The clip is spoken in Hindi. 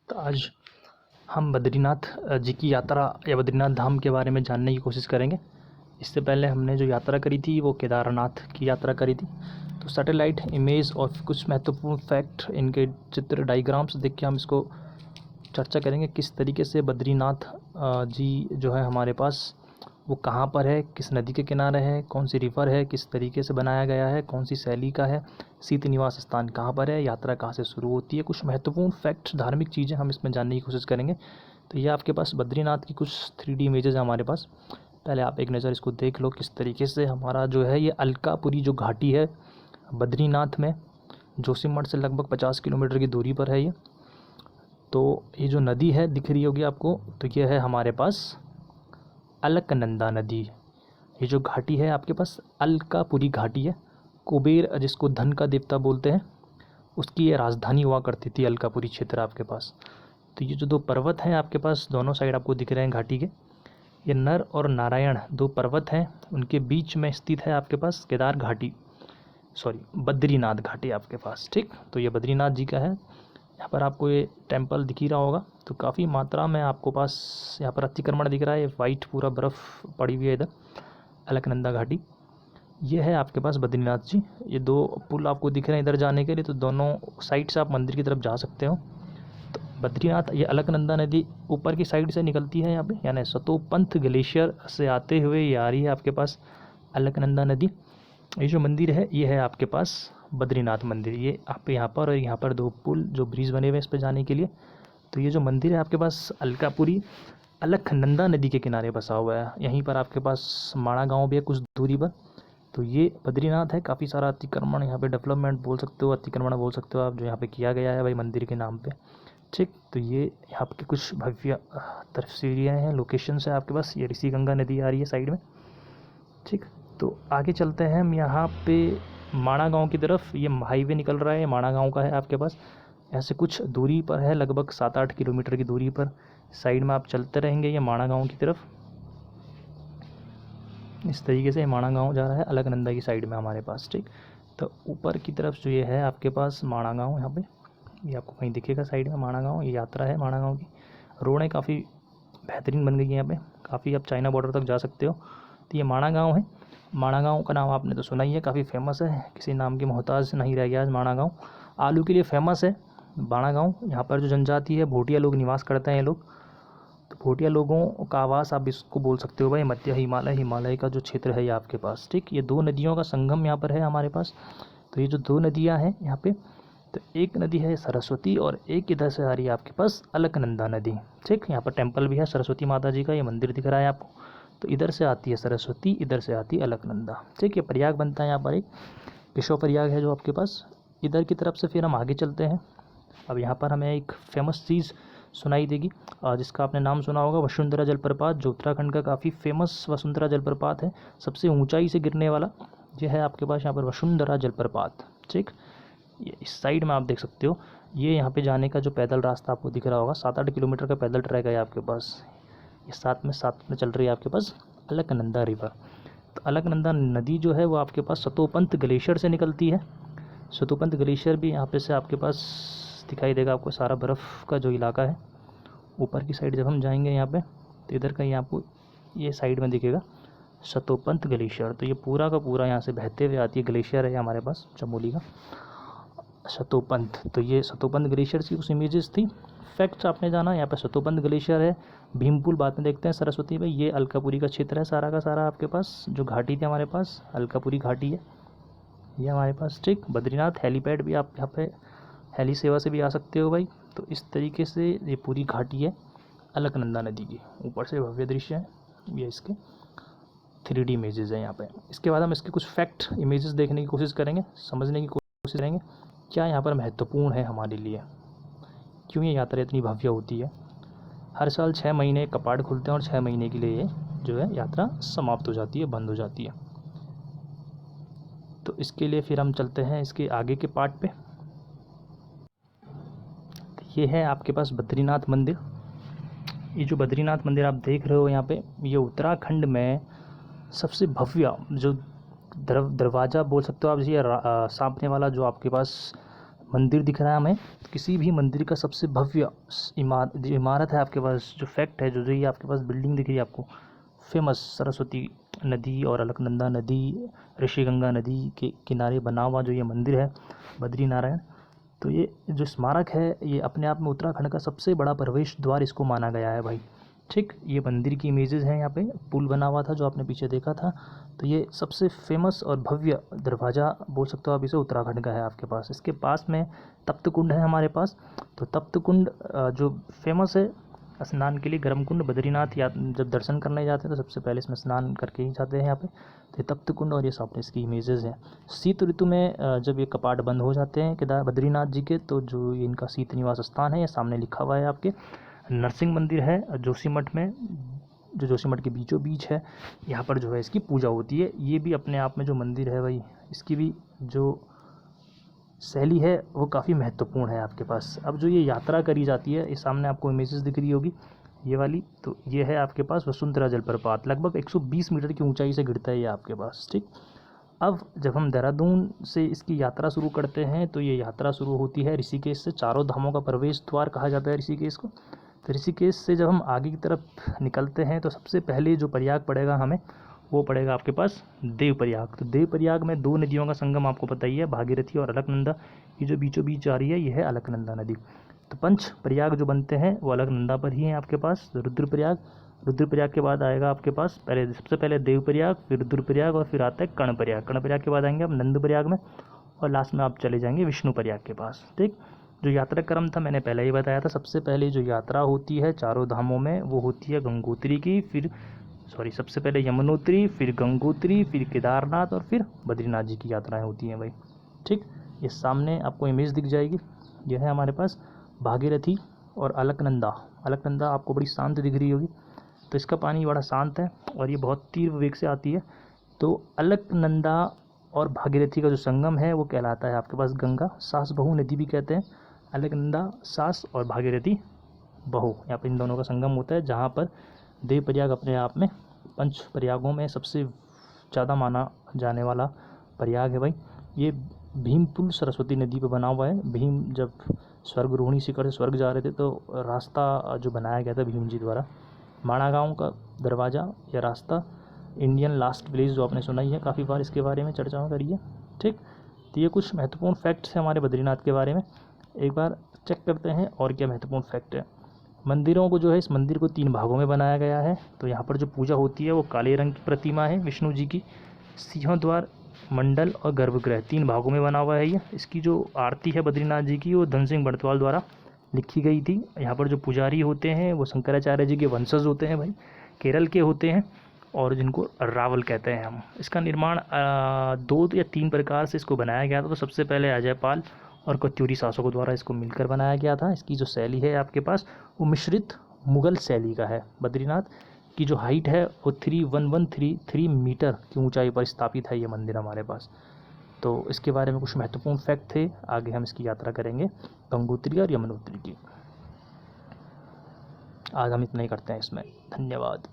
तो आज हम बद्रीनाथ जी की यात्रा या बद्रीनाथ धाम के बारे में जानने की कोशिश करेंगे। इससे पहले हमने जो यात्रा करी थी वो केदारनाथ की यात्रा करी थी। तो सैटेलाइट इमेज और कुछ महत्वपूर्ण फैक्ट, इनके चित्र, डायग्राम्स देख के हम इसको चर्चा करेंगे किस तरीके से बद्रीनाथ जी जो है हमारे पास वो कहाँ पर है, किस नदी के किनारे है, कौन सी रिवर है, किस तरीके से बनाया गया है, कौन सी शैली का है, शीत निवास स्थान कहाँ पर है, यात्रा कहाँ से शुरू होती है। कुछ महत्वपूर्ण फैक्ट्स, धार्मिक चीज़ें हम इसमें जानने की कोशिश करेंगे। तो ये आपके पास बद्रीनाथ की कुछ 3D इमेजेस है हमारे पास। पहले आप एक नज़र इसको देख लो किस तरीके से हमारा जो है ये अलकापुरी जो घाटी है बद्रीनाथ में, जोशीमठ से लगभग 50 किलोमीटर की दूरी पर है ये। तो ये जो नदी है दिख रही होगी आपको, तो ये है हमारे पास अलकनंदा नदी। ये जो घाटी है आपके पास अलकापुरी घाटी है। कुबेर, जिसको धन का देवता बोलते हैं, उसकी ये राजधानी हुआ करती थी अलकापुरी क्षेत्र आपके पास। तो ये जो दो पर्वत हैं आपके पास दोनों साइड आपको दिख रहे हैं घाटी के, ये नर और नारायण दो पर्वत हैं, उनके बीच में स्थित है आपके पास केदार घाटी, बद्रीनाथ घाटी आपके पास। ठीक, तो ये बद्रीनाथ जी का है। यहाँ पर आपको ये टेम्पल दिख ही रहा होगा। तो काफ़ी मात्रा में आपको पास यहाँ पर अतिक्रमण दिख रहा है, वाइट पूरा बर्फ़ पड़ी हुई है इधर अलकनंदा घाटी। ये है आपके पास बद्रीनाथ जी। ये दो पुल आपको दिख रहे हैं इधर जाने के लिए, तो दोनों साइड से आप मंदिर की तरफ जा सकते हो। तो बद्रीनाथ, ये अलकनंदा नदी ऊपर की साइड से निकलती है यहाँ पे, यानी सतोपंथ ग्लेशियर से आते हुए ये आ रही है आपके पास अलकनंदा नदी। ये जो मंदिर है ये है आपके पास बद्रीनाथ मंदिर। ये आप यहाँ पर और यहाँ पर दो पुल जो ब्रिज बने हुए हैं इस पर जाने के लिए। तो ये जो मंदिर है आपके पास अलकापुरी अलकनंदा नदी के किनारे बसा हुआ है। यहीं पर आपके पास माणा गांव भी है कुछ दूरी पर। तो ये बद्रीनाथ है। काफ़ी सारा अतिक्रमण यहाँ पे, डेवलपमेंट बोल सकते हो, अतिक्रमण बोल सकते हो आप, जो यहाँ पे किया गया है भाई मंदिर के नाम पे। ठीक, तो ये यहाँ के कुछ भव्य तस्वीरें हैं, लोकेशंस है आपके पास। ये ऋषिगंगा नदी आ रही है साइड में। ठीक, तो आगे चलते हैं हम यहाँ पे माणा गांव की तरफ। ये हाईवे निकल रहा है, माणा गांव का है आपके पास। ऐसे कुछ दूरी पर है, लगभग 7-8 किलोमीटर की दूरी पर। साइड में आप चलते रहेंगे ये माणा गांव की तरफ। इस तरीके से माणा गांव जा रहा है अलकनंदा की साइड में हमारे पास। ठीक, तो ऊपर की तरफ जो ये है आपके पास माणा गांव, यहाँ पे ये आपको कहीं दिखेगा साइड में माणा गांव। ये यात्रा है माणा गांव की। रोडें काफ़ी बेहतरीन बन गई हैं यहाँ पे, काफ़ी आप चाइना बॉर्डर तक जा सकते हो। तो ये माणा गांव है। माणा गांव का नाम आपने तो सुना ही है, काफ़ी फेमस है, किसी नाम की मोहताज नहीं रह गया आज माणा गांव। आलू के लिए फेमस है माणा गांव। यहाँ पर जो जनजाति है भोटिया लोग निवास करते हैं ये लोग। तो भोटिया लोगों का आवास आप इसको बोल सकते हो भाई। मध्य हिमालय का जो क्षेत्र है ये आपके पास। ठीक, ये दो नदियों का संगम यहाँ पर है हमारे पास। तो ये जो दो नदियाँ हैं यहाँ पे, तो एक नदी है सरस्वती और एक इधर से आ रही है आपके पास अलकनंदा नदी। ठीक, यहाँ पर टेम्पल भी है सरस्वती माता जी का, ये मंदिर दिख रहा है आपको। तो इधर से आती है सरस्वती, इधर से आती है अलकनंदा। ठीक, ये प्रयाग बनता है यहाँ पर, एक केशव प्रयाग है जो आपके पास। इधर की तरफ से फिर हम आगे चलते हैं। अब यहाँ पर हमें एक फेमस चीज़ सुनाई देगी, जिसका आपने नाम सुना होगा, वसुंधरा जलप्रपात, जो उत्तराखंड का काफ़ी फेमस वसुंधरा जलप्रपात है, सबसे ऊंचाई से गिरने वाला। ये है आपके पास यहाँ पर वसुंधरा जलप्रपात। ठीक, ये इस साइड में आप देख सकते हो। ये यहाँ पे जाने का जो पैदल रास्ता आपको दिख रहा होगा, 7-8 किलोमीटर का पैदल ट्रैक है आपके पास। ये साथ में चल रही है आपके पास अलकनंदा रिवर। तो अलकनंदा नदी जो है वो आपके पास सतोपंथ ग्लेशियर से निकलती है। सतोपंथ ग्लेशियर भी यहाँ पे से आपके पास दिखाई देगा आपको, सारा बर्फ़ का जो इलाका है। ऊपर की साइड जब हम जाएंगे यहाँ पे, तो इधर कहीं आपको ये साइड में दिखेगा सतोपंथ ग्लेशियर। तो ये पूरा का पूरा यहाँ से बहते हुए आती है, ग्लेशियर है हमारे पास चमोली का सतोपंथ। तो ये सतोपंथ ग्लेशियर की कुछ इमेजेस थी। फैक्ट्स आपने जाना, यहाँ पे सतोपंथ ग्लेशियर है, भीमपुल बाद में देखते हैं, सरस्वती भाई। ये अलकापुरी का क्षेत्र है सारा का सारा आपके पास। जो घाटी थी हमारे पास अलकापुरी घाटी है ये हमारे पास। ठीक, बद्रीनाथ हेलीपैड भी, आप यहाँ पे हेली सेवा से भी आ सकते हो भाई। तो इस तरीके से ये पूरी घाटी है अलकनंदा नदी की। ऊपर से भव्य दृश्य है, ये इसके 3D इमेजेस है यहाँ पे। इसके बाद हम इसके कुछ फैक्ट इमेजेस देखने की कोशिश करेंगे, समझने की कोशिश करेंगे क्या यहाँ पर महत्वपूर्ण है हमारे लिए, क्यों ये यात्रा इतनी भव्य होती है। हर साल 6 महीने कपाट खुलते हैं और 6 महीने के लिए ये जो है यात्रा समाप्त हो जाती है, बंद हो जाती है। तो इसके लिए फिर हम चलते हैं इसके आगे के पार्ट पे। ये है आपके पास बद्रीनाथ मंदिर। ये जो बद्रीनाथ मंदिर आप देख रहे हो यहाँ पे, ये उत्तराखंड में सबसे भव्य जो दरवाज़ा बोल सकते हो आप, ये सामने वाला जो आपके पास मंदिर दिख रहा है हमें, तो किसी भी मंदिर का सबसे भव्य इमारत है आपके पास, जो फैक्ट है, जो ये आपके पास बिल्डिंग दिख रही है आपको, फेमस सरस्वती नदी और अलकनंदा नदी, ऋषिगंगा नदी के किनारे बना हुआ जो ये मंदिर है बद्री नारायण, तो ये जो स्मारक है ये अपने आप में उत्तराखंड का सबसे बड़ा प्रवेश द्वार इसको माना गया है भाई। ठीक, ये मंदिर की इमेजेस हैं, यहाँ पे पुल बना हुआ था जो आपने पीछे देखा था, तो ये सबसे फेमस और भव्य दरवाज़ा बोल सकते हो आप इसे, उत्तराखंड का है आपके पास। इसके पास में तप्त कुंड है हमारे पास, तो तप्त कुंड जो फेमस है स्नान के लिए, गर्म कुंड, बद्रीनाथ या जब दर्शन करने जाते हैं तो सबसे पहले इसमें स्नान करके ही जाते हैं यहाँ पे, तो ये तप्त कुंड और ये सामने इसकी इमेजेस हैं। शीत ऋतु में जब ये कपाट बंद हो जाते हैं केदार बद्रीनाथ जी के, तो जो ये इनका शीत निवास स्थान है ये सामने लिखा हुआ है आपके। नरसिंह मंदिर है जोशीमठ में, जो जोशीमठ के बीचों बीच है, यहाँ पर जो है इसकी पूजा होती है। ये भी अपने आप में जो मंदिर है भाई, इसकी भी जो शैली है वो काफ़ी महत्वपूर्ण है आपके पास। अब जो ये यात्रा करी जाती है, ये सामने आपको इमेजेस दिख रही होगी ये वाली, तो ये है आपके पास वसुंधरा जलप्रपात, लगभग 120 मीटर की ऊंचाई से गिरता है ये आपके पास। ठीक, अब जब हम देहरादून से इसकी यात्रा शुरू करते हैं तो ये यात्रा शुरू होती है ऋषिकेश से। चारों धामों का प्रवेश द्वार कहा जाता है ऋषिकेश को। तो ऋषिकेश से जब हम आगे की तरफ निकलते हैं तो सबसे पहले जो प्रयाग पड़ेगा हमें, वो पड़ेगा आपके पास देवप्रयाग। तो देवप्रयाग में 2 नदियों का संगम आपको पता ही है, भागीरथी और अलकनंदा, ये जो बीचों बीच जा रही है ये है अलकनंदा नदी। तो 5 प्रयाग जो बनते हैं वो अलकनंदा पर ही हैं आपके पास। रुद्रप्रयाग, रुद्रप्रयाग के बाद आएगा आपके पास सबसे पहले देवप्रयाग, फिर रुद्रप्रयाग और फिर आता है कर्णप्रयाग। कर्णप्रयाग के बाद आएंगे आप नंदप्रयाग में, और लास्ट में आप चले जाएंगे विष्णुप्रयाग के पास। ठीक, जो यात्रा क्रम था मैंने पहले ही बताया था, सबसे पहले जो यात्रा होती है चारों धामों में वो होती है गंगोत्री की, सबसे पहले यमुनोत्री, फिर गंगोत्री, फिर केदारनाथ और फिर बद्रीनाथ जी की यात्राएं होती हैं भाई। ठीक, ये सामने आपको इमेज दिख जाएगी, यह है हमारे पास भागीरथी और अलकनंदा। अलकनंदा आपको बड़ी शांत दिख रही होगी, तो इसका पानी बड़ा शांत है और ये बहुत तीव्र वेग से आती है। तो अलकनंदा और भागीरथी का जो संगम है वो कहलाता है आपके पास गंगा। सास बहू नदी भी कहते हैं, अलकनंदा सास और भागीरथी बहू, यहाँ पर इन दोनों का संगम होता है, जहाँ पर देवप्रयाग अपने आप में 5 प्रयागों में सबसे ज़्यादा माना जाने वाला प्रयाग है भाई। ये भीमपुल सरस्वती नदी पे बना हुआ है। भीम जब स्वर्गरोहिणी शिखर से स्वर्ग जा रहे थे तो रास्ता जो बनाया गया था भीम जी द्वारा, माणा गाँव का दरवाज़ा या रास्ता, इंडियन लास्ट विलेज जो आपने सुना ही है, काफ़ी बार इसके बारे में चर्चा करी है। ठीक, तो ये कुछ महत्वपूर्ण फैक्ट्स हैं हमारे बद्रीनाथ के बारे में। एक बार चेक करते हैं और क्या महत्वपूर्ण फैक्ट है। मंदिरों को जो है, इस मंदिर को 3 भागों में बनाया गया है। तो यहाँ पर जो पूजा होती है वो काले रंग की प्रतिमा है विष्णु जी की, सिंहद्वार, मंडल और गर्भगृह, 3 भागों में बना हुआ है ये। इसकी जो आरती है बद्रीनाथ जी की वो धन सिंह बड़तवाल द्वारा लिखी गई थी। यहाँ पर जो पुजारी होते हैं वो शंकराचार्य जी के वंशज होते हैं भाई, केरल के होते हैं, और जिनको रावल कहते हैं हम। इसका निर्माण 2 या 3 प्रकार से इसको बनाया गया था। तो सबसे पहले अजयपाल और कत्यूरी शासकों द्वारा इसको मिलकर बनाया गया था। इसकी जो शैली है आपके पास वो मिश्रित मुगल शैली का है। बद्रीनाथ की जो हाइट है वो 3113 मीटर की ऊंचाई पर स्थापित है ये मंदिर हमारे पास। तो इसके बारे में कुछ महत्वपूर्ण फैक्ट थे। आगे हम इसकी यात्रा करेंगे गंगोत्री और यमुनोत्री की। आज हम इतना ही करते हैं इसमें। धन्यवाद।